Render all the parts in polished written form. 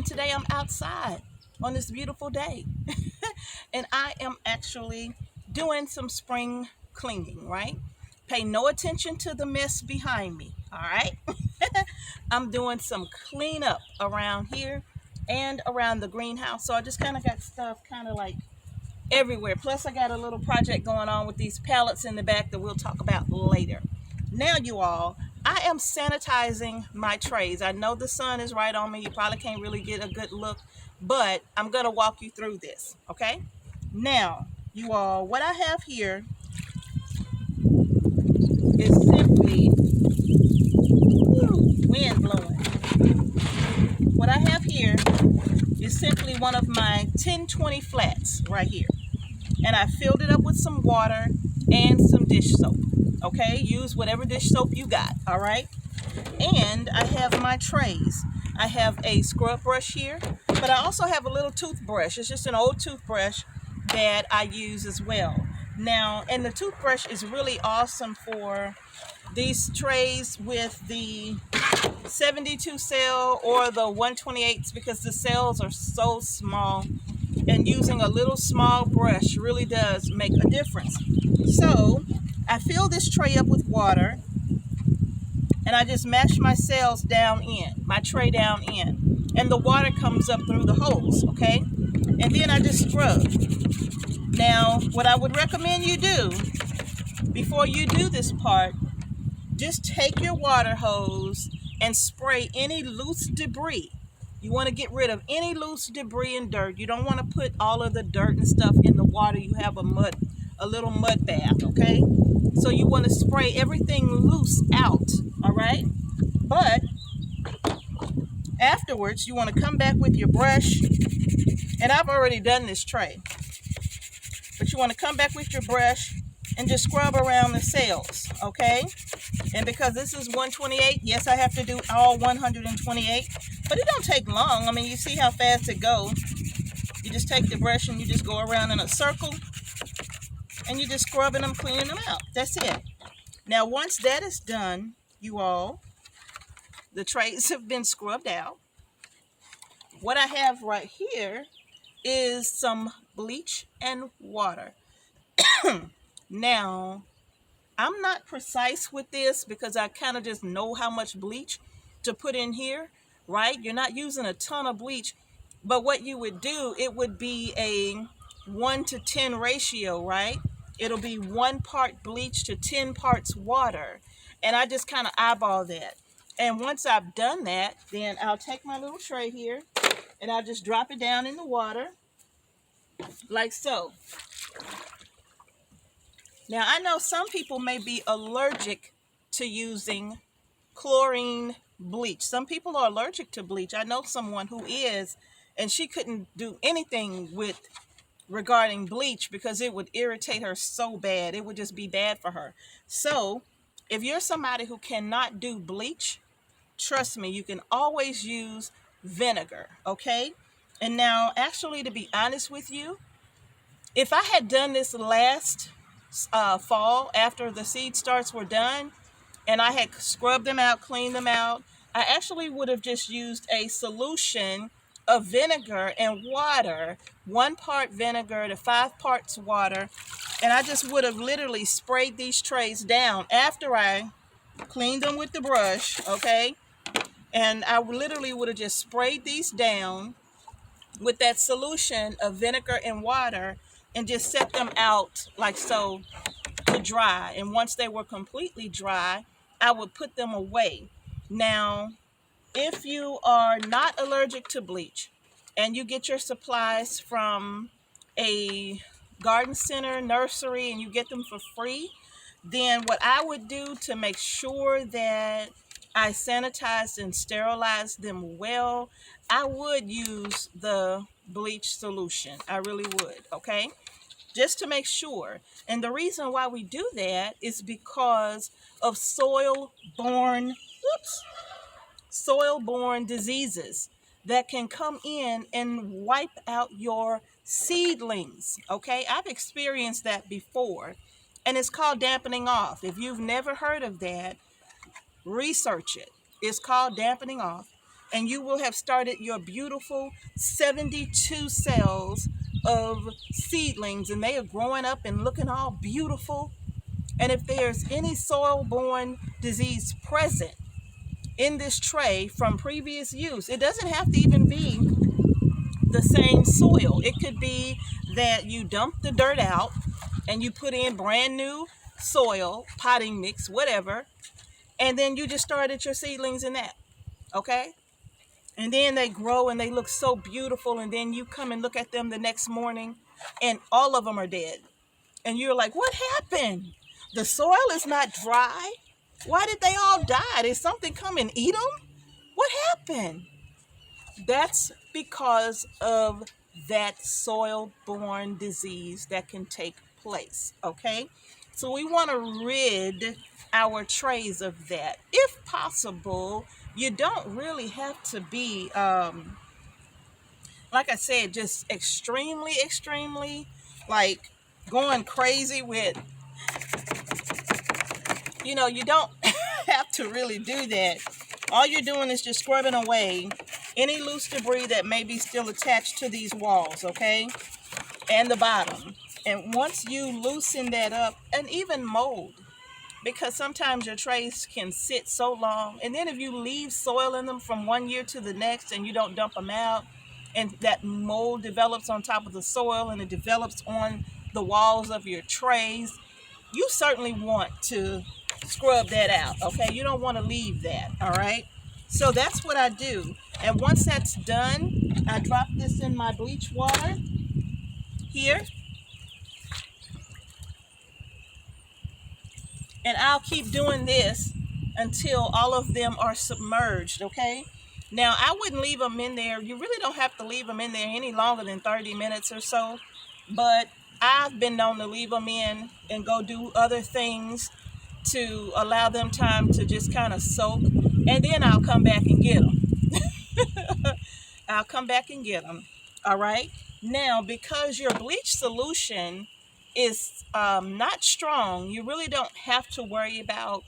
today I'm outside on this beautiful day. And I am actually doing some spring cleaning, right? Pay no attention to the mess behind me, all right? I'm doing some cleanup around here and around the greenhouse. So I just kind of got stuff kind of like everywhere. Plus, I got a little project going on with these pallets in the back that we'll talk about later. Now, you all, I am sanitizing my trays. I know the sun is right on me. You probably can't really get a good look, but I'm going to walk you through this, okay? Now, you all, what I have here is simply wind blowing. What I have here is simply one of my 1020 flats right here. And I filled it up with some water and some dish soap. Okay, use whatever dish soap you got, all right? And I have my trays. I have a scrub brush here, but I also have a little toothbrush. It's just an old toothbrush that I use as well. Now, and the toothbrush is really awesome for these trays with the 72 cell or the 128s because the cells are so small, and using a little small brush really does make a difference. So I fill this tray up with water and I just mash my cells down in, my tray down in, and the water comes up through the holes, okay? And then I just scrub. Now, what I would recommend you do before you do this part, just take your water hose and spray any loose debris. You want to get rid of any loose debris and dirt. You don't want to put all of the dirt and stuff in the water. You have a little mud bath, okay? So you want to spray everything loose out, all right? But afterwards, you want to come back with your brush, and I've already done this tray. But you want to come back with your brush and just scrub around the cells, okay? And because this is 128, yes, I have to do all 128, but it don't take long. I mean, you see how fast it goes. You just take the brush and you just go around in a circle and you're just scrubbing them, cleaning them out. That's it. Now, once that is done, you all, the trays have been scrubbed out. What I have right here is some bleach and water. Now, I'm not precise with this because I kind of just know how much bleach to put in here, right? You're not using a ton of bleach, but what you would do, it would be a 1-to-10 ratio, right? It'll be 1 part bleach to 10 parts water. And I just kind of eyeball that. And once I've done that, then I'll take my little tray here and I'll just drop it down in the water like so. Now, I know some people may be allergic to using chlorine bleach. Some people are allergic to bleach. I know someone who is, and she couldn't do anything with regarding bleach because it would irritate her so bad. It would just be bad for her. So if you're somebody who cannot do bleach, trust me, you can always use vinegar, okay? And now, actually, to be honest with you, if I had done this last fall after the seed starts were done and I had scrubbed them out, cleaned them out, I actually would have just used a solution of vinegar and water, 1 part vinegar to 5 parts water, and I just would have literally sprayed these trays down after I cleaned them with the brush, okay? And I literally would have just sprayed these down with that solution of vinegar and water and just set them out like so to dry. And once they were completely dry, I would put them away. Now, if you are not allergic to bleach and you get your supplies from a garden center, nursery, and you get them for free, then what I would do to make sure that I sanitized and sterilized them well, I would use the bleach solution. I really would, okay? Just to make sure. And the reason why we do that is because of soil-borne diseases that can come in and wipe out your seedlings, okay? I've experienced that before, and it's called dampening off. If you've never heard of that, research it. It's called dampening off. and you will have started your beautiful 72 cells of seedlings, and they are growing up and looking all beautiful. And if there's any soil-borne disease present in this tray from previous use, it doesn't have to even be the same soil. It could be that you dump the dirt out and you put in brand new soil, potting mix, whatever, and then you just started your seedlings in that, okay? And then they grow and they look so beautiful, and then you come and look at them the next morning and all of them are dead. And you're like, what happened? The soil is not dry. Why did they all die? Did something come and eat them? What happened? That's because of that soil-borne disease that can take place, okay? So we want to rid our trays of that. If possible, you don't really have to be, like I said, just extremely, like going crazy with, you know, you don't have to really do that. All you're doing is just scrubbing away any loose debris that may be still attached to these walls, okay? And the bottom. And once you loosen that up, and even mold, because sometimes your trays can sit so long, and then if you leave soil in them from one year to the next and you don't dump them out, and that mold develops on top of the soil and it develops on the walls of your trays, you certainly want to scrub that out, okay? You don't want to leave that, all right? So that's what I do. And once that's done, I drop this in my bleach water here. And I'll keep doing this until all of them are submerged, okay? Now, I wouldn't leave them in there. You really don't have to leave them in there any longer than 30 minutes or so. But I've been known to leave them in and go do other things to allow them time to just kind of soak. And then I'll come back and get them. I'll come back and get them. All right. Now, because your bleach solution is not strong, you really don't have to worry about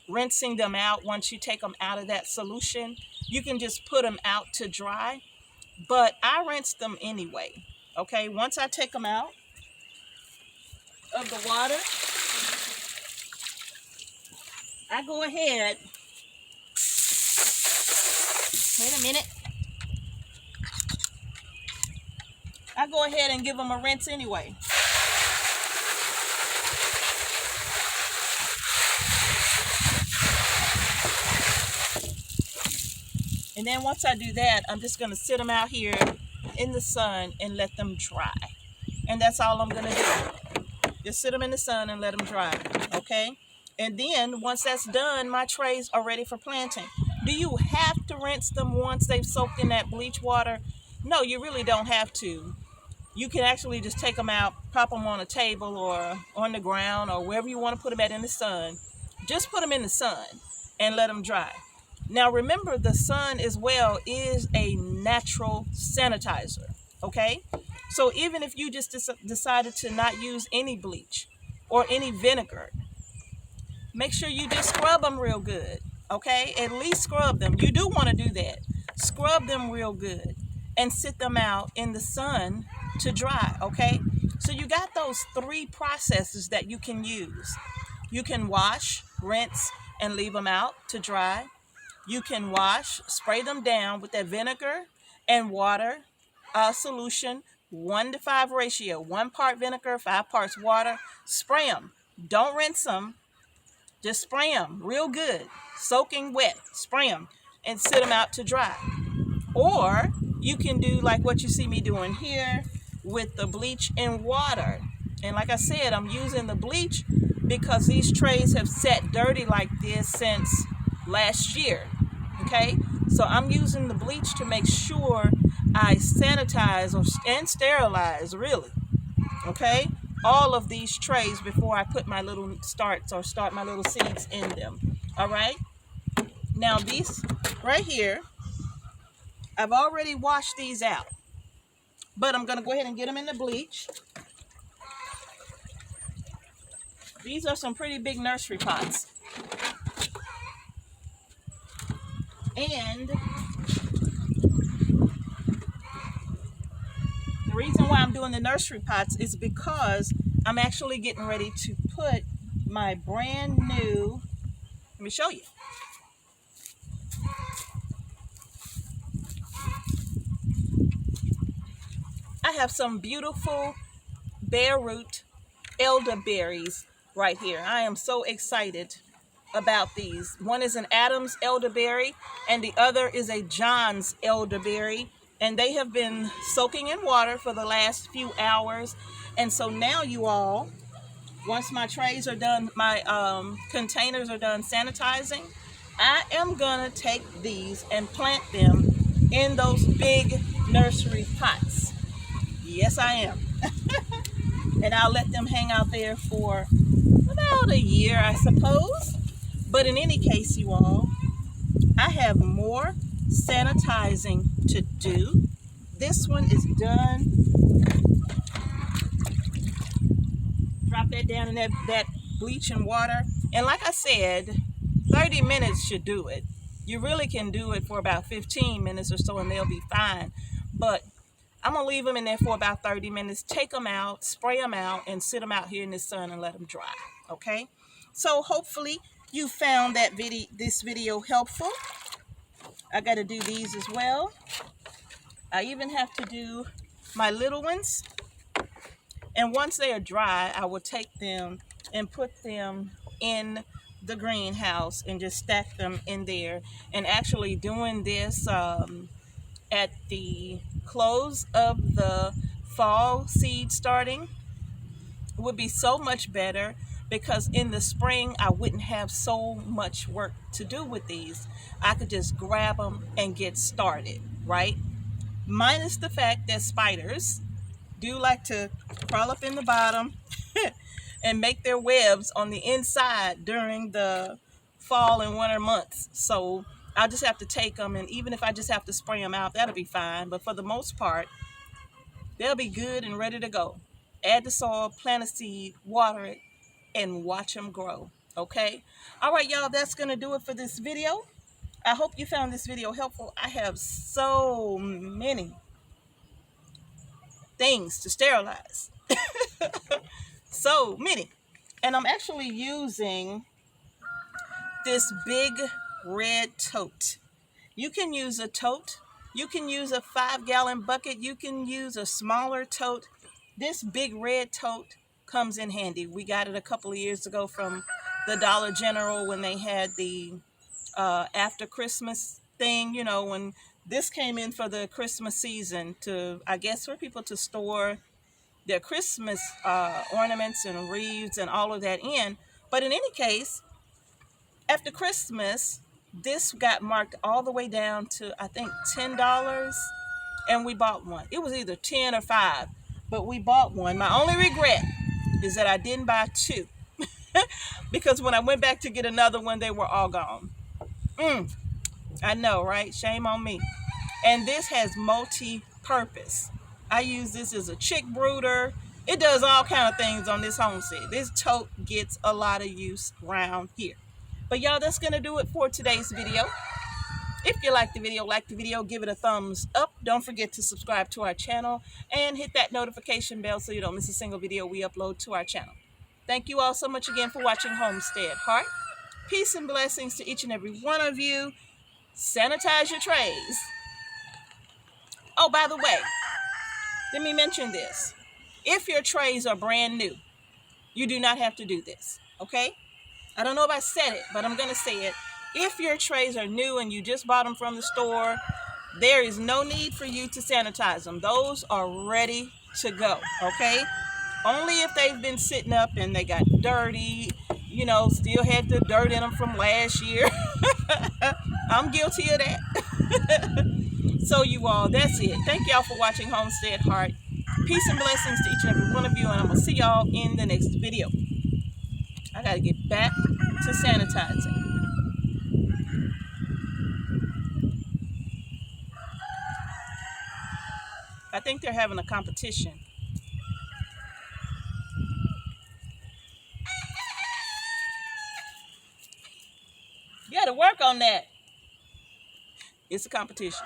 rinsing them out once you take them out of that solution. You can just put them out to dry. But I rinse them anyway. Okay. Once I take them out of the water, I go ahead. Wait a minute. I go ahead and give them a rinse anyway. And then once I do that, I'm just going to sit them out here in the sun and let them dry. And that's all I'm going to do. Just sit them in the sun and let them dry. Okay? And then once that's done, my trays are ready for planting. Do you have to rinse them once they've soaked in that bleach water? No, you really don't have to. You can actually just take them out, pop them on a table or on the ground or wherever you want to put them at in the sun. Just put them in the sun and let them dry. Now remember, the sun as well is a natural sanitizer, okay? So even if you just decided to not use any bleach or any vinegar, make sure you just scrub them real good, okay? At least scrub them. You do want to do that. Scrub them real good and sit them out in the sun to dry, okay? So you got those three processes that you can use. You can wash, rinse, and leave them out to dry. You can wash, spray them down with that vinegar and water solution, 1:5 ratio, 1 part vinegar, 5 parts water. Spray them. Don't rinse them. Just spray them real good, soaking wet. Spray them and sit them out to dry. Or you can do like what you see me doing here with the bleach and water. And like I said, I'm using the bleach because these trays have sat dirty like this since last year. Okay, so I'm using the bleach to make sure I sanitize and sterilize, really, okay, all of these trays before I put my little start my little seeds in them. All right, now these right here, I've already washed these out, but I'm gonna go ahead and get them in the bleach. These are some pretty big nursery pots. And reason why I'm doing the nursery pots is because I'm actually getting ready to put my brand new, let me show you. I have some beautiful bare root elderberries right here. I am so excited about these. One is an Adams elderberry and the other is a John's elderberry, and they have been soaking in water for the last few hours. And so now, you all, once my trays are done, my containers are done sanitizing, I am gonna take these and plant them in those big nursery pots. Yes, I am. And I'll let them hang out there for about a year, I suppose. But in any case, you all, I have more sanitizing to do. This one is done. Drop that down in that bleach and water. And like I said, 30 minutes should do it. You really can do it for about 15 minutes or so and they'll be fine. But I'm going to leave them in there for about 30 minutes. Take them out, spray them out, and sit them out here in the sun and let them dry. Okay? So hopefully you found this video helpful. I got to do these as well. I even have to do my little ones. And once they are dry, I will take them and put them in the greenhouse and just stack them in there. And actually doing this at the close of the fall seed starting would be so much better, because in the spring I wouldn't have so much work to do with these. I could just grab them and get started, right? Minus the fact that spiders do like to crawl up in the bottom and make their webs on the inside during the fall and winter months. So I'll just have to take them, and even if I just have to spray them out, that'll be fine. But for the most part, they'll be good and ready to go. Add the soil, plant a seed, water it, and watch them grow. Okay? All right, y'all, that's going to do it for this video. I hope you found this video helpful. I have so many things to sterilize. So many. And I'm actually using this big red tote. You can use a tote. You can use a 5-gallon bucket. You can use a smaller tote. This big red tote comes in handy. We got it a couple of years ago from the Dollar General when they had the after Christmas thing, you know, when this came in for the Christmas season, to, I guess, for people to store their Christmas ornaments and wreaths and all of that in. But in any case, after Christmas, this got marked all the way down to, I think, $10, and we bought one. It was either 10 or 5, but we bought one. My only regret is that I didn't buy 2 because when I went back to get another one, they were all gone. I know, right? Shame on me. And this has multi-purpose. I use this as a chick brooder. It does all kind of things on this homestead. This tote gets a lot of use around here. But y'all, that's going to do it for today's video. If you like the video, give it a thumbs up. Don't forget to subscribe to our channel and hit that notification bell so you don't miss a single video we upload to our channel. Thank you all so much again for watching Homestead Heart. Peace and blessings to each and every one of you. Sanitize your trays. Oh, by the way, let me mention this. If your trays are brand new, you do not have to do this, okay? I don't know if I said it, but I'm going to say it. If your trays are new and you just bought them from the store, there is no need for you to sanitize them. Those are ready to go, okay? Only if they've been sitting up and they got dirty, you know, still had the dirt in them from last year. I'm guilty of that. So you all, that's it. Thank y'all for watching Homestead Heart. Peace and blessings to each and every one of you, and I'm going to see y'all in the next video. I got to get back to sanitizing. I think they're having a competition. You got to work on that. It's a competition.